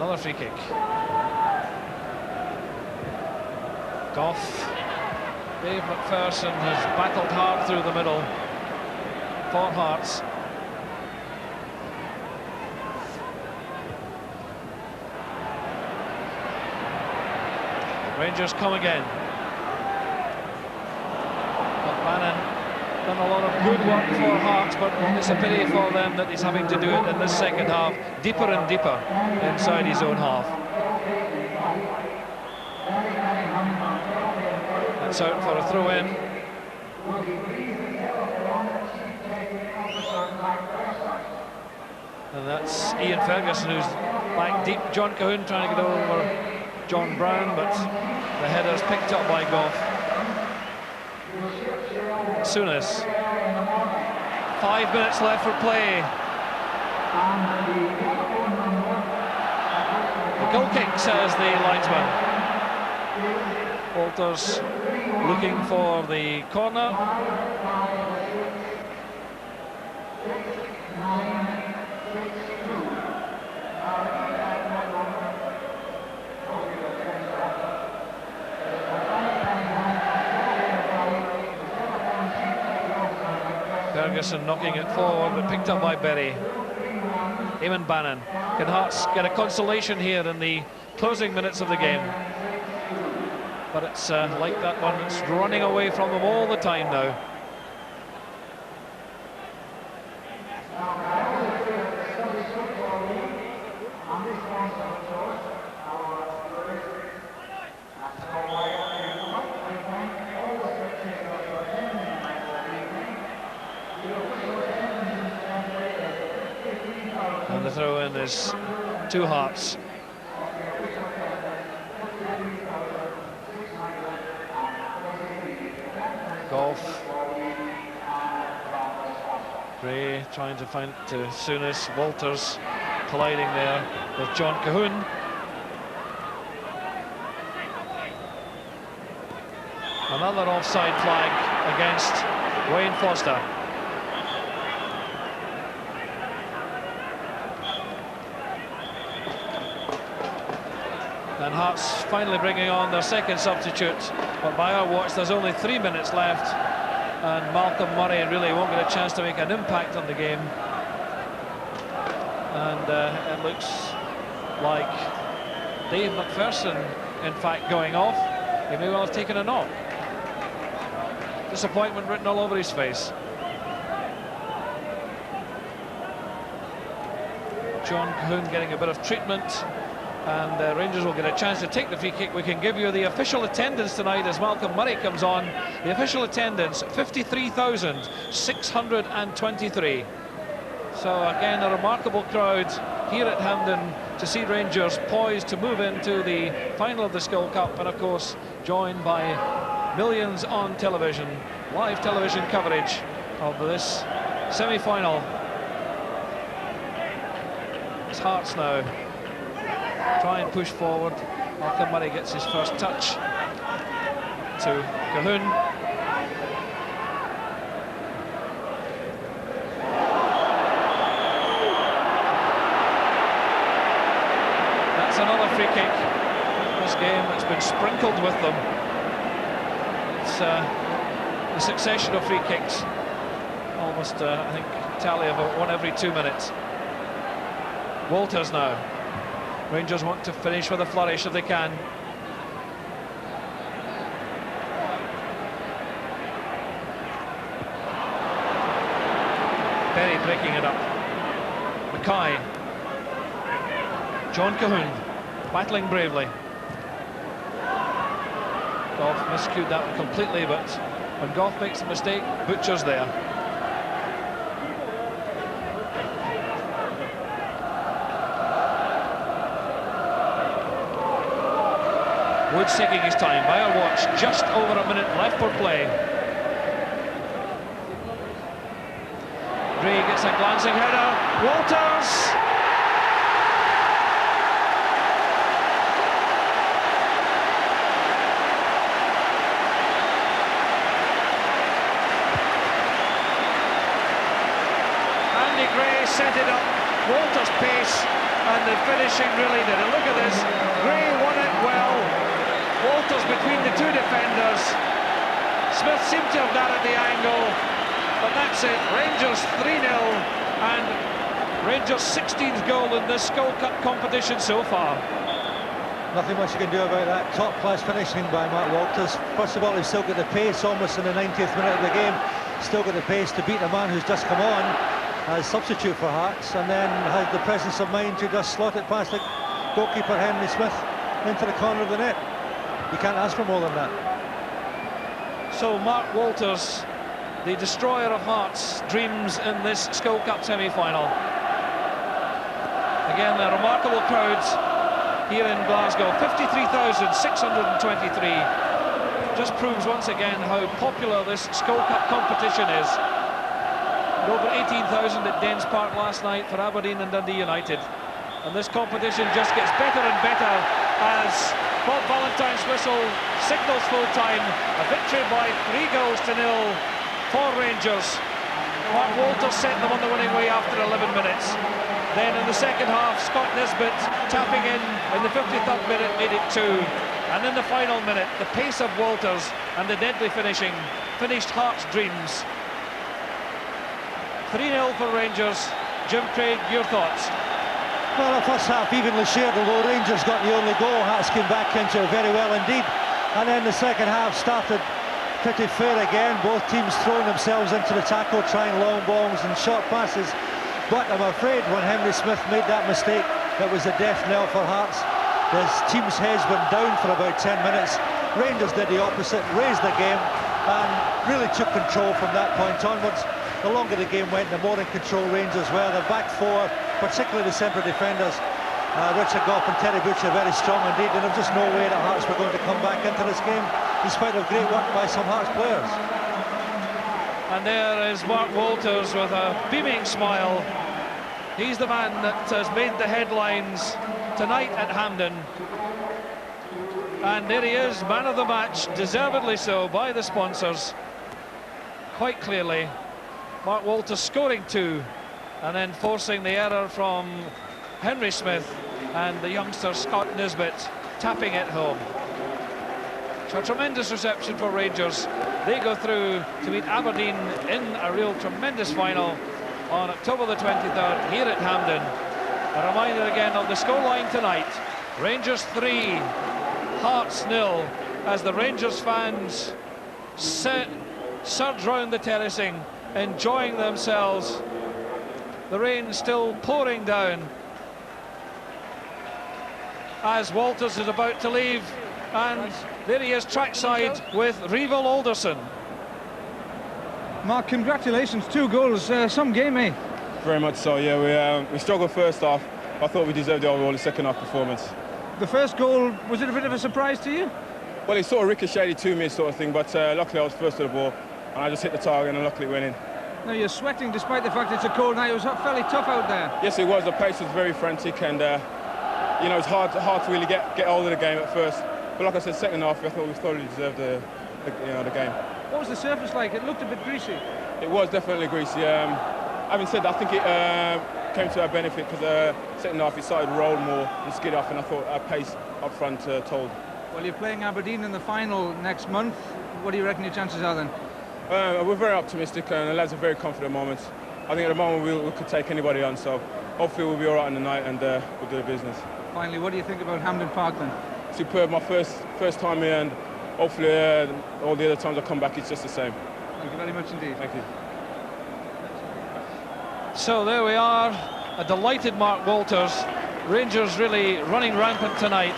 Another free kick. Gough. Dave McPherson has battled hard through the middle for Hearts. Rangers come again. McMahon done a lot of good work for Hearts, but it's a pity for them that he's having to do it in this second half, deeper and deeper inside his own half. That's out for a throw-in. And that's Ian Ferguson, who's back deep. John Cahoon trying to get over John Brown, but the header's picked up by Gough. Souness. 5 minutes left for play. The goal kick, says the linesman. Walters looking for the corner. Ferguson knocking it forward, but picked up by Berry. Eamon Bannon. Can Hearts get a consolation here in the closing minutes of the game? But it's like that one, it's running away from them all the time now. And the throw-in is to Hearts. Gough. Gray trying to find it to Souness. Walters colliding there with John Cahoon. Another offside flag against Wayne Foster. And Hearts finally bringing on their second substitute, but by our watch there's only 3 minutes left, and Malcolm Murray really won't get a chance to make an impact on the game. And it looks like Dave McPherson in fact going off. He may well have taken a knock. Disappointment written all over his face. John Cahoon getting a bit of treatment, and Rangers will get a chance to take the free kick. We can give you the official attendance tonight as Malcolm Murray comes on. The official attendance, 53,623. So again, a remarkable crowd here at Hampden to see Rangers poised to move into the final of the Skull Cup, and of course joined by millions on television, live television coverage of this semi-final. It's Hearts now. Try and push forward. Malcolm Murray gets his first touch to Cahoon. That's another free kick. This game that's been sprinkled with them. It's a succession of free kicks. Almost, I think, tally of one every 2 minutes. Walters now. Rangers want to finish with a flourish if they can. Berry breaking it up. Mackay. John Cahoon battling bravely. Gough miscued that one completely, but when Gough makes a mistake, Butcher's there. Woods taking his time. By our watch, just over a minute left for play. Gray gets a glancing header. Walters! Andy Gray set it up. Walters' pace. and the finishing really did it. Look at this. Gray won it well. Walters between the two defenders. Smith seemed to have narrowed the angle, but that's it. Rangers 3-0, and Rangers' 16th goal in this Skull Cup competition so far. Nothing much you can do about that. Top-class finishing by Mark Walters. First of all, he's still got the pace almost in the 90th minute of the game. Still got the pace to beat a man who's just come on as substitute for Hearts, and then has the presence of mind to just slot it past the goalkeeper Henry Smith into the corner of the net. You can't ask for more than that. So Mark Walters, the destroyer of Hearts' dreams in this Skull Cup semi-final. Again, the remarkable crowds here in Glasgow, 53,623. Just proves once again how popular this Skull Cup competition is. Over 18,000 at Dens Park last night for Aberdeen and Dundee United. And this competition just gets better and better as Bob Valentine's whistle signals full time. A victory by 3-0 for Rangers. Mark Walters sent them on the winning way after 11 minutes. Then in the second half, Scott Nisbet tapping in the 53rd minute made it 2. And in the final minute, the pace of Walters and the deadly finishing finished Hearts' dreams. 3-0 for Rangers. Jim Craig, your thoughts? Well, the first half evenly shared, although Rangers got the only goal. Hearts came back into it very well indeed. And then the second half started pretty fair again. Both teams throwing themselves into the tackle, trying long balls and short passes. But I'm afraid when Henry Smith made that mistake, it was a death knell for Hearts. The team's heads went down for about 10 minutes. Rangers did the opposite, raised the game, and really took control from that point onwards. The longer the game went, the more in control Rangers were. The back four, particularly the centre defenders, Richard Gough and Terry Butcher, very strong indeed, and there was just no way that Hearts were going to come back into this game, in spite of great work by some Hearts players. And there is Mark Walters with a beaming smile. He's the man that has made the headlines tonight at Hampden. And there he is, man of the match, deservedly so by the sponsors. Quite clearly, Mark Walters scoring 2 and then forcing the error from Henry Smith and the youngster Scott Nisbet tapping it home. So a tremendous reception for Rangers. They go through to meet Aberdeen in a real tremendous final on October the 23rd here at Hampden. A reminder again of the scoreline tonight. Rangers 3, Hearts 0, as the Rangers fans surge round the terracing, enjoying themselves. The rain still pouring down as Walters is about to leave, and there he is trackside with Reval Alderson. Mark, congratulations, 2 goals, some game, eh? Very much so, yeah. We struggled first half. I thought we deserved the overall second half performance. The first goal, was it a bit of a surprise to you? Well, it sort of ricocheted to me sort of thing, but luckily I was first to the ball and I just hit the target and luckily it went in. Now you're sweating despite the fact it's a cold night. It was fairly tough out there. Yes, it was. The pace was very frantic and you know, it's hard to really get hold of the game at first. But like I said, second half I thought we thoroughly deserved the game. What was the surface like? It looked a bit greasy. It was definitely greasy. Having said that, I think it came to our benefit because second half it started to roll more and skid off, and I thought our pace up front told. Well, you're playing Aberdeen in the final next month. What do you reckon your chances are then? We're very optimistic and the lads are very confident moments. I think at the moment we could take anybody on, so hopefully we'll be all right in the night and we'll do the business. Finally, what do you think about Hampden Park then? Superb, my first time here, and hopefully all the other times I come back it's just the same. Thank you very much indeed. Thank you. So there we are, a delighted Mark Walters. Rangers really running rampant tonight.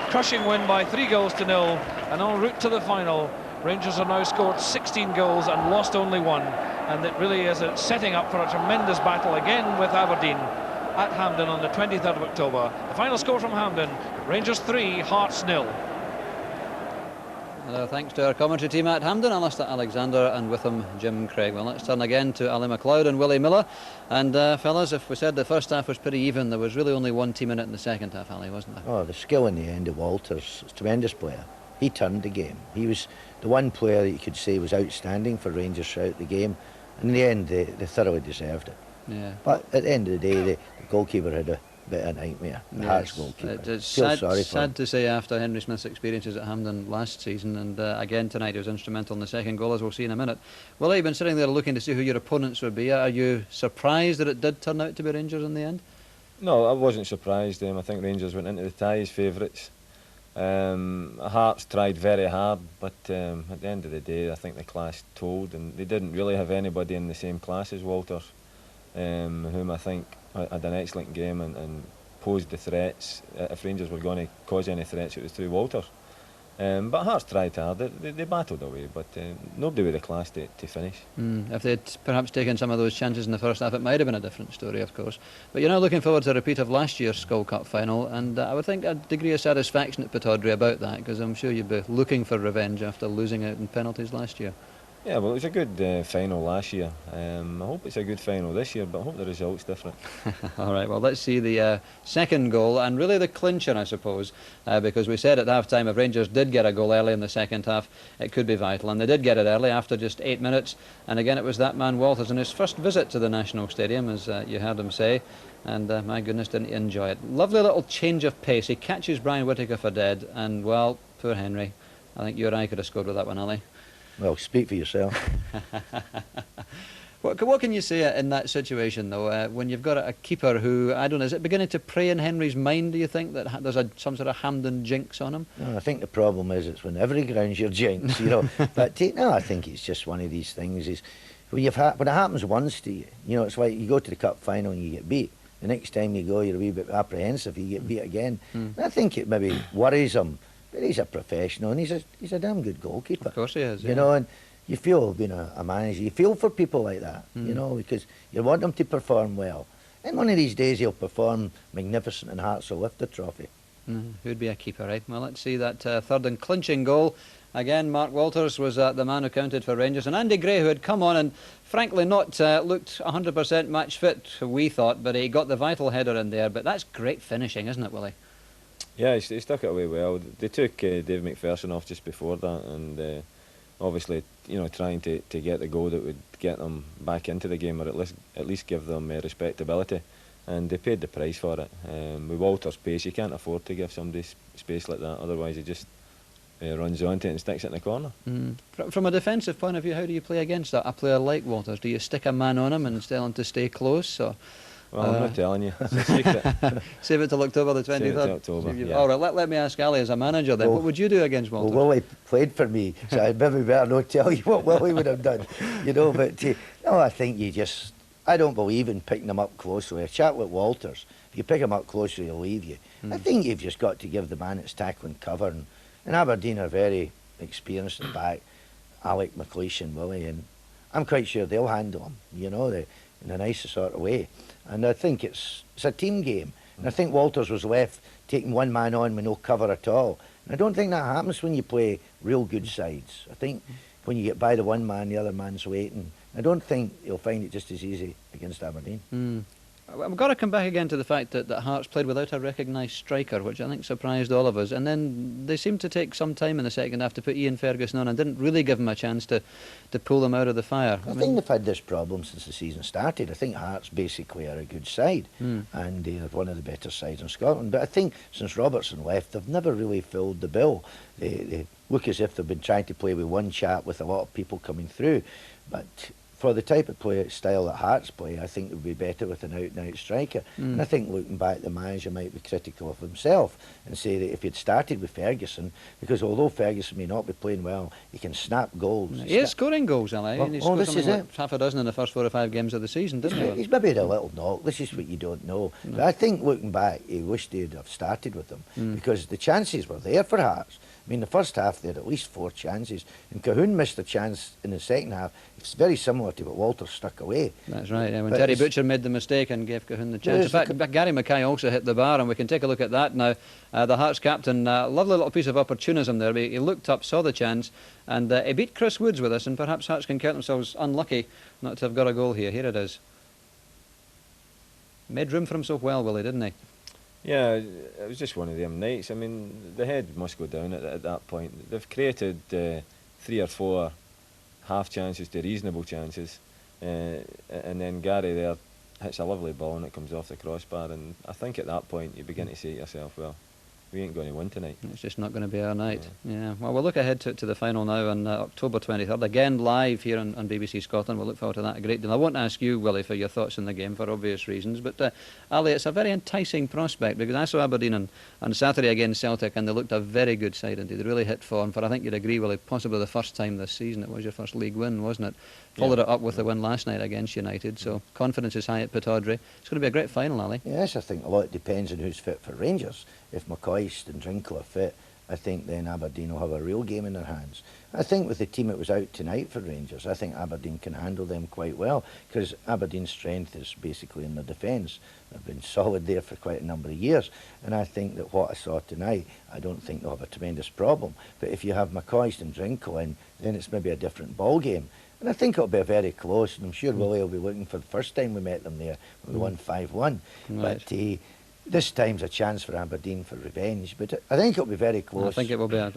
Crushing win by 3-0 and en route to the final. Rangers have now scored 16 goals and lost only 1, and it really is setting up for a tremendous battle again with Aberdeen at Hampden on the 23rd of October. The final score from Hampden, Rangers 3, Hearts 0. Thanks to our commentary team at Hampden, Alistair Alexander, and with him Jim Craig. Well, let's turn again to Ali MacLeod and Willie Miller. And fellas, if we said the first half was pretty even, there was really only 1 team in it in the second half, Ali, wasn't there? Oh, the skill in the end of Walters, a tremendous player. He turned the game. He was the one player that you could say was outstanding for Rangers throughout the game. And in the end, they thoroughly deserved it. Yeah. But at the end of the day, the goalkeeper had a bit of a nightmare. The Yes, Hearts goalkeeper. It's Feel sad, sorry for him. sad to say after Henry Smith's experiences at Hampden last season, and again tonight he was instrumental in the second goal, as we'll see in a minute. Well, you've been sitting there looking to see who your opponents would be. Are you surprised that it did turn out to be Rangers in the end? No, I wasn't surprised. I think Rangers went into the tie as favourites. Hearts tried very hard, but at the end of the day, I think the class told, and they didn't really have anybody in the same class as Walters, whom I think had an excellent game and posed the threats. If Rangers were going to cause any threats, it was through Walters. But Hearts tried hard. They battled away, but nobody with the class to finish. If they'd perhaps taken some of those chances in the first half, it might have been a different story, of course. But you're now looking forward to a repeat of last year's Skull Cup final, and I would think a degree of satisfaction at Pittodrie about that, because I'm sure you'd be looking for revenge after losing out in penalties last year. Yeah, well, it was a good final last year. I hope it's a good final this year, but I hope the result's different. All right, well, let's see the second goal, and really the clincher, I suppose, because we said at half-time if Rangers did get a goal early in the second half, it could be vital, and they did get it early after just 8 minutes, and again it was that man Walters in his first visit to the National Stadium, as you heard him say, and my goodness, didn't he enjoy it. Lovely little change of pace. He catches Brian Whittaker for dead, and, well, poor Henry. I think you or I could have scored with that one, Ali. Well, speak for yourself. What can you say in that situation, though, when you've got a keeper who, I don't know, is it beginning to prey in Henry's mind, do you think, that there's some sort of Hampden jinx on him? No, I think the problem is it's when every ground's your jinx, you know. But no, I think it's just one of these things. Is when it happens once to you, you know, it's like you go to the cup final and you get beat. The next time you go, you're a wee bit apprehensive. You get beat again. And I think it maybe worries him. But he's a professional and he's a damn good goalkeeper. Of course he is. You know, and you feel, being a manager, you feel for people like that, you know, because you want them to perform well. And one of these days he'll perform magnificent and Hearts will lift the trophy. Who'd be a keeper, right? Well, let's see that third and clinching goal. Again, Mark Walters was the man who counted for Rangers. And Andy Gray, who had come on and frankly not looked 100% match fit, we thought, but he got the vital header in there. But that's great finishing, isn't it, Willie? Yeah, he stuck it away well. They took Dave McPherson off just before that, and obviously, you know, trying to get the goal that would get them back into the game, or at least give them respectability. And they paid the price for it. With Walter's pace, you can't afford to give somebody space like that. Otherwise, he just runs onto it and sticks it in the corner. From a defensive point of view, how do you play against a player like Walters? Do you stick a man on him and tell him to stay close, or? Well, I'm not telling you. It's a secret. Save it till October the 23rd. Save it till October, yeah. All right, let me ask Ali as a manager then. What would you do against Walters? Well, Willie played for me, so I'd maybe better not tell you what Willie would have done. You know, but no, I think I don't believe in picking him up closely. A chat with Walters, if you pick him up closely, he'll leave you. I think you've just got to give the man its tackling cover. And Aberdeen are very experienced at the back, Alec McLeish and Willie, and I'm quite sure they'll handle him, you know, in a nicer sort of way. And I think it's a team game. And I think Walters was left taking one man on with no cover at all. And I don't think that happens when you play real good sides. I think when you get by the one man, the other man's waiting. I don't think he'll find it just as easy against Aberdeen. I've got to come back again to the fact that Hearts played without a recognised striker, which I think surprised all of us. And then they seemed to take some time in the second half to put Ian Ferguson on and didn't really give him a chance to pull them out of the fire. I think they've had this problem since the season started. I think Hearts basically are a good side and they're one of the better sides in Scotland. But I think since Robertson left, they've never really filled the bill. They look as if they've been trying to play with one chap with a lot of people coming through. But for the type of style that Hearts play, I think it would be better with an out-and-out striker. And I think looking back, the manager might be critical of himself and say that if he'd started with Ferguson, because although Ferguson may not be playing well, he can snap goals. He is scoring goals, Ali. Well, and he scored this is something like half a dozen in the first 4 or 5 games of the season, didn't he? He's maybe had a little knock. This is what you don't know. But I think looking back, he wished he'd have started with them because the chances were there for Hearts. I mean, the first half, they had at least 4 chances. And Cahoon missed a chance in the second half. It's very similar to what Walter stuck away. That's right, yeah, when Terry Butcher made the mistake and gave Cahoon the chance. In fact, Gary Mackay also hit the bar, and we can take a look at that now. The Hearts captain, lovely little piece of opportunism there. He looked up, saw the chance, and he beat Chris Woods with us, and perhaps Hearts can count themselves unlucky not to have got a goal here. Here it is. Made room for himself well, Willie, didn't he? Yeah, it was just one of them nights. I mean, the head must go down at that point. They've created 3 or 4 half chances to reasonable chances, and then Gary there hits a lovely ball and it comes off the crossbar, and I think at that point you begin to say to yourself, well, we ain't going to win tonight. It's just not going to be our night. Yeah. Well, we'll look ahead to the final now on October 23rd, again live here on BBC Scotland. We'll look forward to that a great deal. I won't ask you, Willie, for your thoughts on the game for obvious reasons, but Ali, it's a very enticing prospect, because I saw Aberdeen on Saturday against Celtic, and they looked a very good side indeed. They really hit form for, I think you'd agree, Willie, possibly the first time this season. It was your first league win, wasn't it? Followed it up with the win last night against United, so confidence is high at Pittodrie. It's going to be a great final, Ali. Yes, I think a lot depends on who's fit for Rangers. If McCoist and Drinkle are fit, I think then Aberdeen will have a real game in their hands. I think with the team that was out tonight for Rangers, I think Aberdeen can handle them quite well, because Aberdeen's strength is basically in the defence. They've been solid there for quite a number of years, and I think that what I saw tonight, I don't think they'll have a tremendous problem. But if you have McCoist and Drinkle in, then it's maybe a different ball game. And I think it'll be very close, and I'm sure Willie will be looking for the first time we met them there, we won 5-1. Right. But this time's a chance for Aberdeen for revenge, but I think it'll be very close. I think it will be a